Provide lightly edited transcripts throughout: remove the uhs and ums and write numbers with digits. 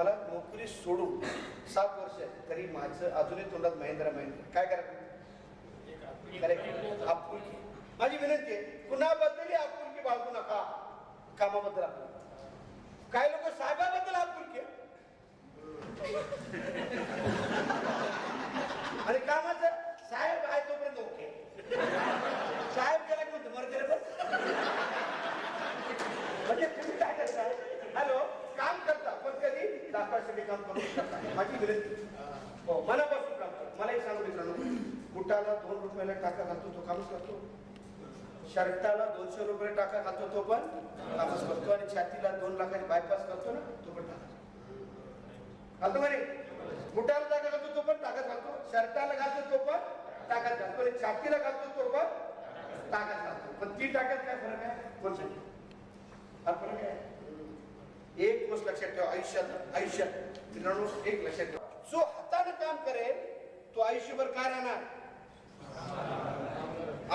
मला नोकरी सोडून 7 वर्ष तरी माझं अजूनही तोंडात महेंद्र काय करायचं आपुलकी. माझी विनंती आहे, कुणाबद्दलही आपुलकी बाळगू नका. कामाबद्दल आपुलकी, काय लोक साहेबाबद्दल आपुलकी आणि कामाचं साहेब आहे तोपर्यंत ओके, साहेब गेला की म्हणतो मरते रे बस. म्हणजे तुम्ही काय करता, हॅलो काम करता पण कधी दाखवायसाठी काम करू शकता. माझी विनंती, हो मनापासून काम करा. मला एक सांगू मित्रांनो, बुटाला 2 रुपयाला टाका घालतो तो कामच करतो, शर्टाला 200 रुपये टाका घालतो तो पण कामच करतो, आणि छातीला 2 लाखाची बायपास करतो ना तो पण टाका घालतो. म्हणे बुटाला टाका घालतो तो पण टाकत घालतो, शर्टाला घालतो तो पण टाकत घालतो, आणि छातीला घालतो तो पण टाकत घालतो. पण ती टाकत काय फरक आहे, कोण सांगितलं हा फरक आहे. एक गोष्ट लक्षात ठेवा, आयुष्यात मित्रांनो एक लक्षात ठेवा, जो हाताने काम करेल तो आयुष्यभर काय राहणार,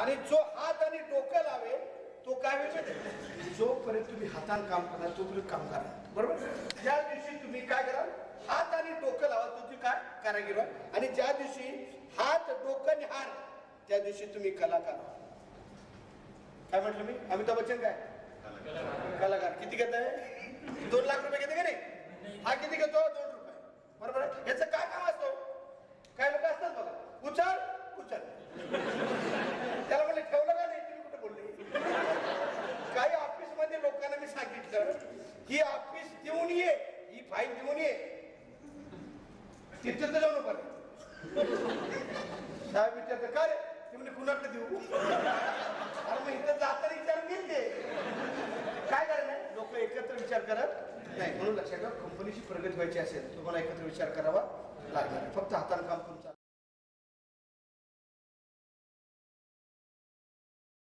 आणि जो हात आणि डोकं लावेल तो काय होईल. जोपर्यंत तुम्ही हाताने काम करणार तोपर्यंत काम करा, बरोबर. ज्या दिवशी तुम्ही काय कराल, हात आणि डोकं लावा तो तुम्ही काय कारागीर व्हा, आणि ज्या दिवशी हात डोकं आणि हार त्या दिवशी तुम्ही कलाकार. काय म्हटलं मी, अमिताभ बच्चन काय कलाकार. किती घेत आहे, 2 लाख रुपये घेते का नाही, हा किती घेतो 2 रुपये, बरोबर आहे. याचं काय काम असतो, काय लोक असतात बघा, उचल त्याला म्हणले ठेवलं का नाही, तुम्ही कुठे बोलले. काही ऑफिस मध्ये लोकांना मी सांगितलं ही ऑफिस देऊन ये, ही फाईल देऊन ये, तिथे तर जाऊ नको. साहेब विचारतं का रे, ते म्हणजे कुणाकडे देऊ, अरे मग इथं जाताना विचारून घेईल ते. काय करायला लोक एकत्र विचार करत नाही. म्हणून लक्षात ठेवा, कंपनीची प्रगती व्हायची असेल तुम्हाला एकत्र विचार करावा लागणार, फक्त हाताने काम करून